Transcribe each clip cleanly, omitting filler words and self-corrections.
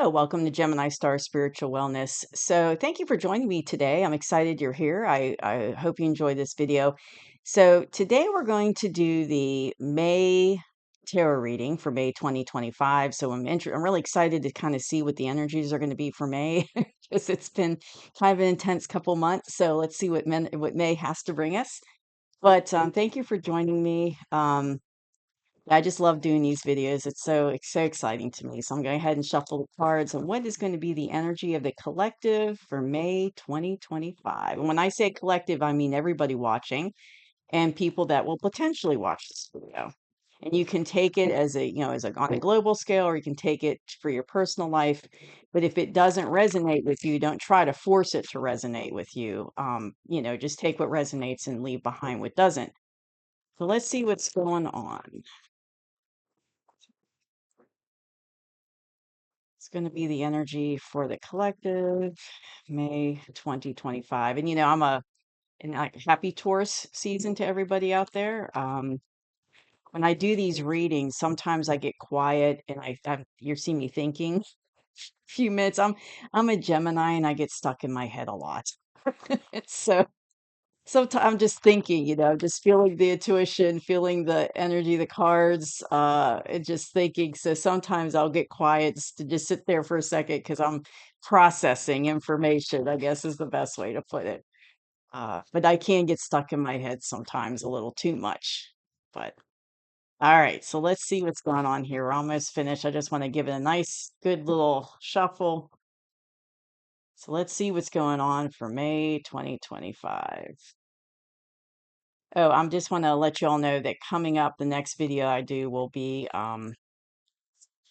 Hello, welcome to Gemini Star Spiritual Wellness. So, thank you for joining me today. I'm excited you're here. I hope you enjoy this video. So, today we're going to do the May tarot reading for May 2025. So, I'm really excited to kind of see what the energies are going to be for May because it's been kind of an intense couple months. So, let's see what May has to bring us. But thank you for joining me. I just love doing these videos. It's so exciting to me. So I'm going ahead and shuffle the cards on what is going to be the energy of the collective for May 2025. And when I say collective, I mean everybody watching and people that will potentially watch this video. And you can take it as on a global scale, or you can take it for your personal life. But if it doesn't resonate with you, don't try to force it to resonate with you. Just take what resonates and leave behind what doesn't. So let's see what's going on. It's going to be the energy for the collective, May 2025. And happy Taurus season to everybody out there. When I do these readings, sometimes I get quiet and you see me thinking a few minutes. I'm a Gemini and I get stuck in my head a lot. It's so sometimes I'm just thinking, just feeling the intuition, feeling the energy, the cards, and just thinking. So sometimes I'll get quiet just to just sit there for a second because I'm processing information, I guess is the best way to put it. But I can get stuck in my head sometimes a little too much. But all right, so let's see what's going on here. We're almost finished. I just want to give it a nice, good little shuffle. So let's see what's going on for May 2025. Oh, I'm just want to let you all know that coming up, the next video I do will be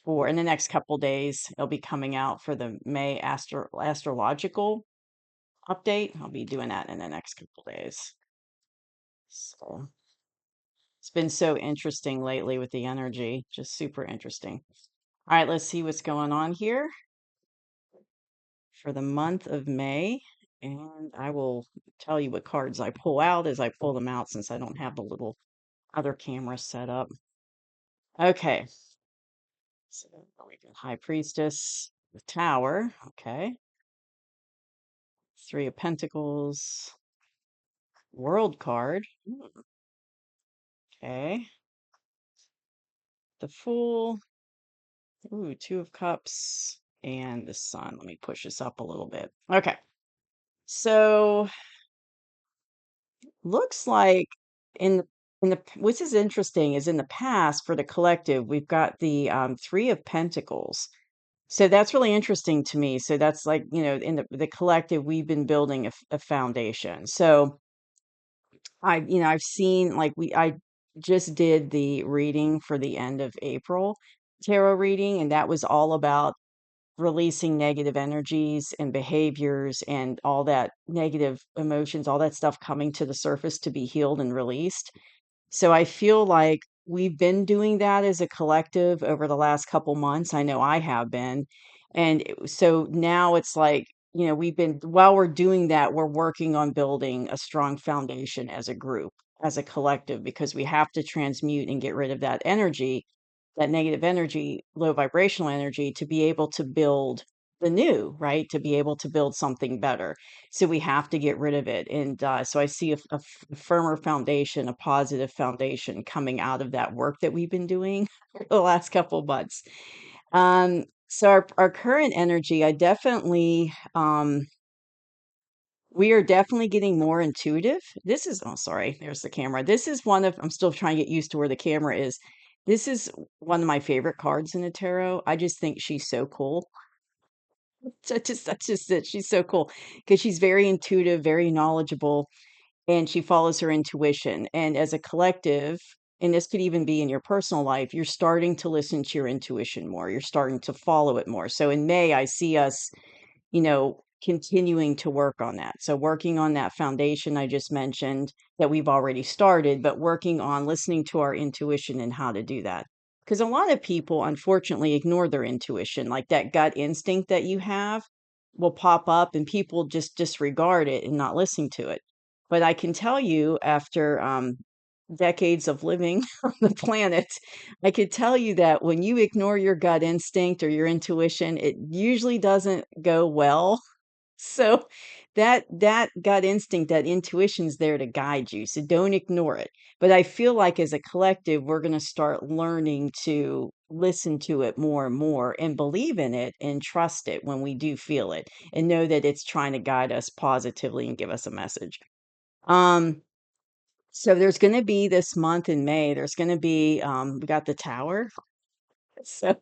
for in the next couple days. It'll be coming out for the May astrological update. I'll be doing that in the next couple days. So it's been so interesting lately with the energy, just super interesting. All right, let's see what's going on here for the month of May. And I will tell you what cards I pull out as I pull them out since I don't have the little other camera set up. Okay. So we got High Priestess, the Tower, okay. Three of Pentacles, World card, okay. The Fool, ooh, Two of Cups, and the Sun. Let me push this up a little bit. Okay. So looks like in the which is interesting is in the past for the collective, we've got the Three of Pentacles. So that's really interesting to me. So that's like, in the collective, we've been building a foundation. So I've seen like I just did the reading for the end of April tarot reading, and that was all about releasing negative energies and behaviors and all that negative emotions, all that stuff coming to the surface to be healed and released. So I feel like we've been doing that as a collective over the last couple months. I know I have been. And so now it's like, while we're doing that, we're working on building a strong foundation as a group, as a collective, because we have to transmute and get rid of that energy, that negative energy, low vibrational energy, to be able to build the new, right? To be able to build something better. So we have to get rid of it. And so I see a firmer foundation, a positive foundation coming out of that work that we've been doing for the last couple of months. So our current energy, we are definitely getting more intuitive. Oh, sorry, there's the camera. I'm still trying to get used to where the camera is. This is one of my favorite cards in the tarot. I just think she's so cool. That's just it. She's so cool because she's very intuitive, very knowledgeable, and she follows her intuition. And as a collective, and this could even be in your personal life, you're starting to listen to your intuition more. You're starting to follow it more. So in May, I see us, continuing to work on that. So working on that foundation I just mentioned that we've already started, but working on listening to our intuition and how to do that. Because a lot of people, unfortunately, ignore their intuition, like that gut instinct that you have will pop up and people just disregard it and not listen to it. But I can tell you after decades of living on the planet, I could tell you that when you ignore your gut instinct or your intuition, it usually doesn't go well. So that gut instinct, that intuition's there to guide you. So don't ignore it. But I feel like as a collective, we're going to start learning to listen to it more and more and believe in it and trust it when we do feel it and know that it's trying to guide us positively and give us a message. Um, so there's going to be this month in May, there's going to be, we got the tower. So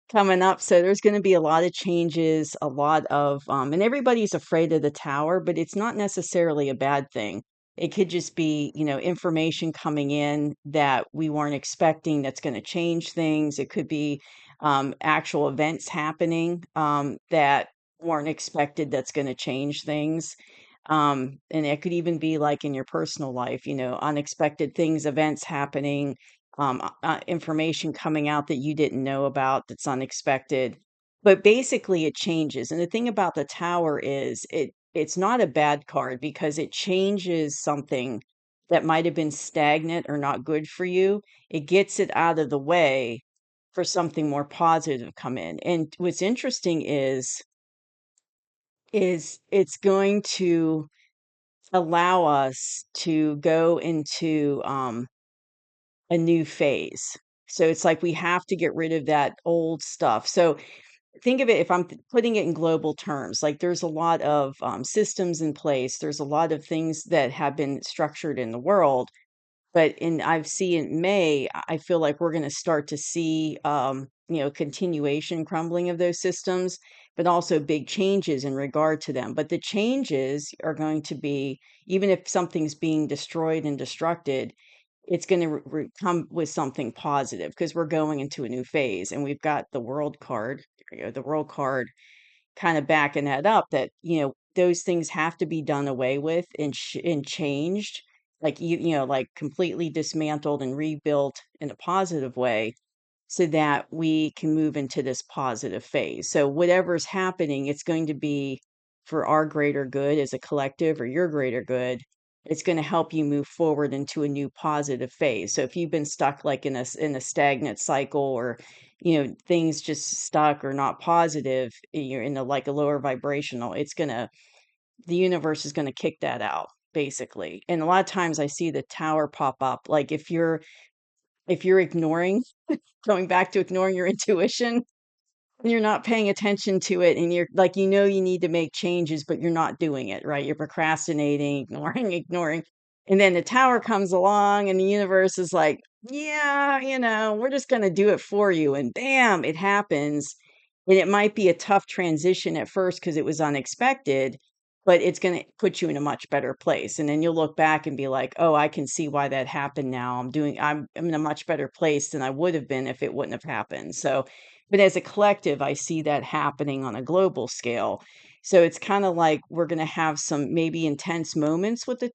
coming up. So there's going to be a lot of changes, a lot of, and everybody's afraid of the tower, but it's not necessarily a bad thing. It could just be, information coming in that we weren't expecting that's going to change things. It could be actual events happening that weren't expected that's going to change things. And it could even be like in your personal life, unexpected things, events happening, information coming out that you didn't know about that's unexpected. But basically, it changes. And the thing about the tower is it's not a bad card because it changes something that might have been stagnant or not good for you. It gets it out of the way for something more positive to come in. And what's interesting is it's going to allow us to go into a new phase. So it's like we have to get rid of that old stuff. So think of it, if I'm putting it in global terms, like there's a lot of systems in place, there's a lot of things that have been structured in the world. But in I've seen in May, I feel like we're going to start to see, continuation crumbling of those systems, but also big changes in regard to them. But the changes are going to be, even if something's being destroyed and destructed, it's going to come with something positive because we're going into a new phase. And we've got the world card, the world card kind of backing that up that, those things have to be done away with and changed, like like completely dismantled and rebuilt in a positive way so that we can move into this positive phase. So whatever's happening, it's going to be for our greater good as a collective or your greater good. It's going to help you move forward into a new positive phase. So if you've been stuck like in a stagnant cycle or things just stuck or not positive, you're in a like a lower vibrational, the universe is going to kick that out basically. And a lot of times I see the tower pop up like if you're ignoring going back to ignoring your intuition, and you're not paying attention to it and you're like you need to make changes but you're not doing it, right? You're procrastinating, ignoring. And then the tower comes along and the universe is like, yeah, we're just going to do it for you, and bam, it happens. And it might be a tough transition at first because it was unexpected, but it's going to put you in a much better place. And then you'll look back and be like, oh, I can see why that happened now. I'm in a much better place than I would have been if it wouldn't have happened. So, but as a collective, I see that happening on a global scale. So it's kind of like we're going to have some maybe intense moments with the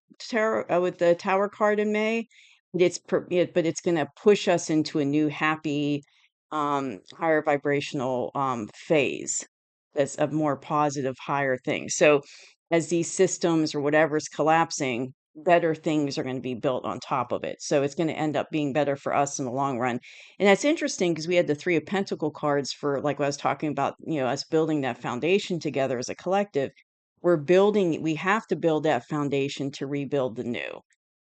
tower card in May, but it's going to push us into a new happy, higher vibrational phase that's a more positive, higher thing. So as these systems or whatever's collapsing, better things are going to be built on top of it. So it's going to end up being better for us in the long run. And that's interesting because we had the Three of Pentacle cards for like what I was talking about, us building that foundation together as a collective. We have to build that foundation to rebuild the new.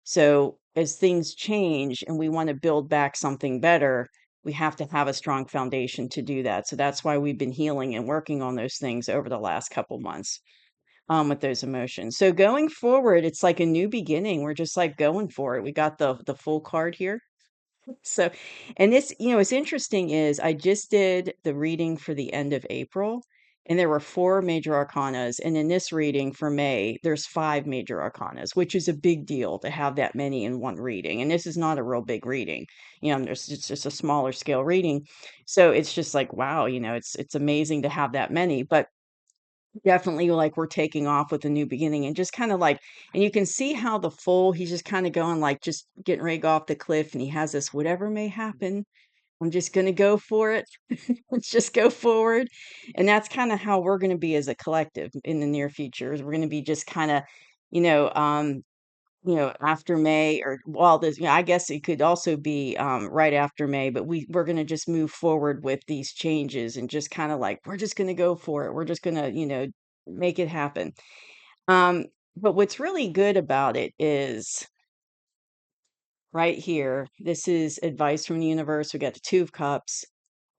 So as things change and we want to build back something better, we have to have a strong foundation to do that. So that's why we've been healing and working on those things over the last couple months, with those emotions. So going forward, it's like a new beginning. We're just like going for it. We got the full card here. So, and this, what's interesting is I just did the reading for the end of April, and there were four major arcanas. And in this reading for May, there's five major arcanas, which is a big deal to have that many in one reading. And this is not a real big reading, it's just a smaller scale reading. So it's just like, wow, it's amazing to have that many. But definitely like we're taking off with a new beginning and just kind of like, and you can see how the fool, he's just kind of going like just getting ready to go off the cliff, and he has this whatever may happen, I'm just going to go for it. Let's just go forward. And that's kind of how we're going to be as a collective in the near future. Is we're going to be just kind of, you know, um after May, or well, I guess it could also be right after May, but we're going to just move forward with these changes and just kind of like, we're just going to go for it. We're just going to, make it happen. Um, but what's really good about it is right here, this is advice from the universe. We got the Two of Cups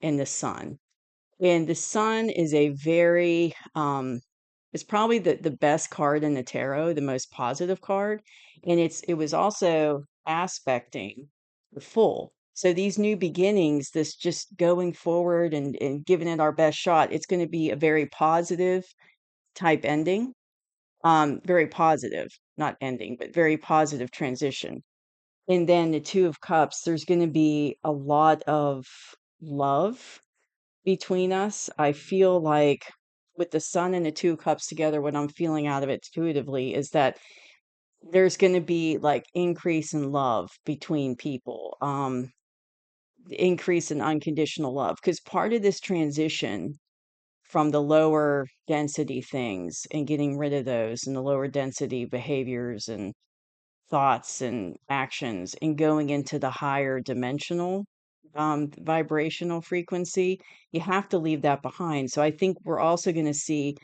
and the Sun. And the Sun is a very it's probably the best card in the tarot, the most positive card. And it was also aspecting the Fool. So these new beginnings, this just going forward and giving it our best shot, it's going to be a very positive type ending. Very positive, not ending, but very positive transition. And then the Two of Cups, there's going to be a lot of love between us. I feel like with the Sun and the Two of Cups together, what I'm feeling out of it intuitively is that there's going to be like increase in love between people, increase in unconditional love. Because part of this transition from the lower density things and getting rid of those and the lower density behaviors and thoughts and actions and going into the higher dimensional vibrational frequency, you have to leave that behind. So I think we're also going to see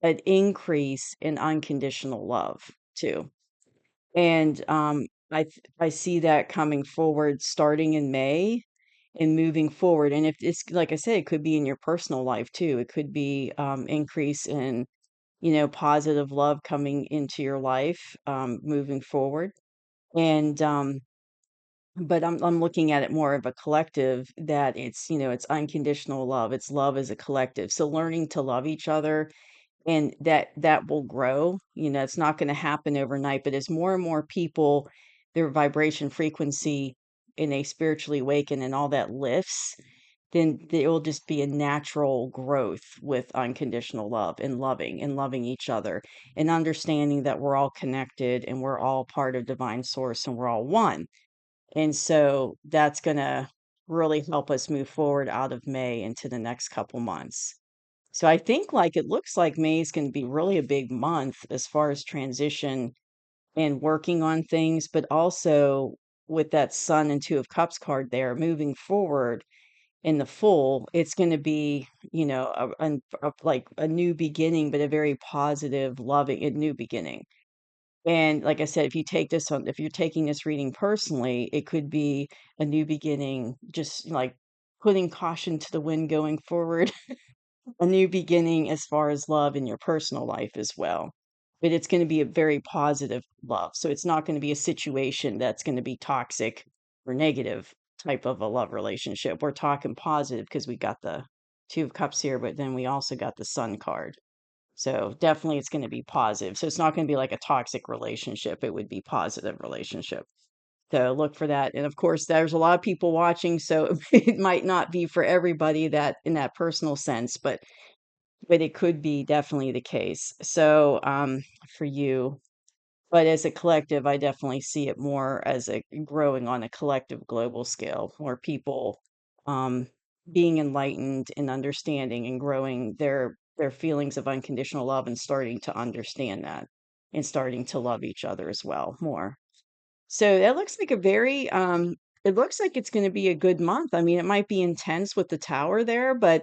an increase in unconditional love too. And I see that coming forward starting in May and moving forward. And if it's like I said, it could be in your personal life too. It could be increase in positive love coming into your life moving forward. And but I'm looking at it more of a collective, that it's unconditional love. It's love as a collective. So learning to love each other, and that will grow. It's not going to happen overnight, but as more and more people, their vibration frequency and they spiritually awaken and all that lifts, then it will just be a natural growth with unconditional love and loving each other and understanding that we're all connected and we're all part of divine source and we're all one. And so that's going to really help us move forward out of May into the next couple months. So I think like it looks like May is going to be really a big month as far as transition and working on things, but also with that Sun and Two of Cups card there moving forward in the full, it's going to be, like a new beginning, but a very positive, loving, a new beginning. And like I said, if you're taking this reading personally, it could be a new beginning, just like putting caution to the wind going forward, a new beginning as far as love in your personal life as well. But it's going to be a very positive love. So it's not going to be a situation that's going to be toxic or negative type of a love relationship. We're talking positive because we got the Two of Cups here, but then we also got the Sun card. So definitely it's going to be positive. So it's not going to be like a toxic relationship. It would be positive relationship. So look for that. And of course, there's a lot of people watching, so it might not be for everybody that in that personal sense, but it could be definitely the case. So for you, but as a collective, I definitely see it more as a growing on a collective global scale, more people um, being enlightened and understanding and growing their feelings of unconditional love and starting to understand that and starting to love each other as well more. So that looks like a very it looks like it's going to be a good month. I mean, it might be intense with the tower there, but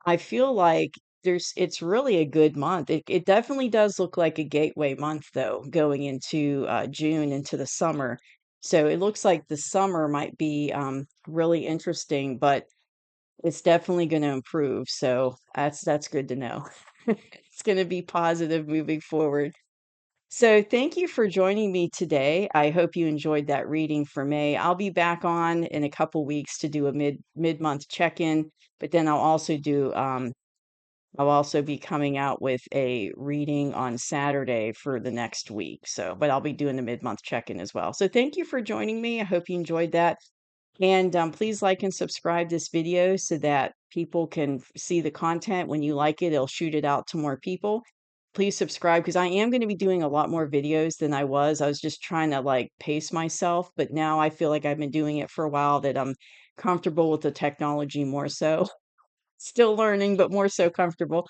I feel like it's really a good month. It definitely does look like a gateway month though, going into June into the summer. So it looks like the summer might be really interesting, but it's definitely going to improve. So that's good to know. It's going to be positive moving forward. So thank you for joining me today. I hope you enjoyed that reading for May. I'll be back on in a couple weeks to do a mid-month check-in, but then I'll also be coming out with a reading on Saturday for the next week. So, but I'll be doing the mid-month check-in as well. So thank you for joining me. I hope you enjoyed that. And please like and subscribe this video so that people can see the content. When you like it, it'll shoot it out to more people. Please subscribe because I am going to be doing a lot more videos than I was. I was just trying to like pace myself, but now I feel like I've been doing it for a while, that I'm comfortable with the technology more so. Still learning, but more so comfortable.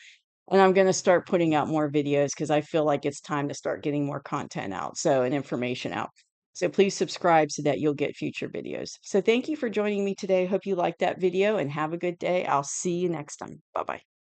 And I'm going to start putting out more videos because I feel like it's time to start getting more content out, so and information out. So please subscribe so that you'll get future videos. So thank you for joining me today. Hope you liked that video and have a good day. I'll see you next time. Bye bye.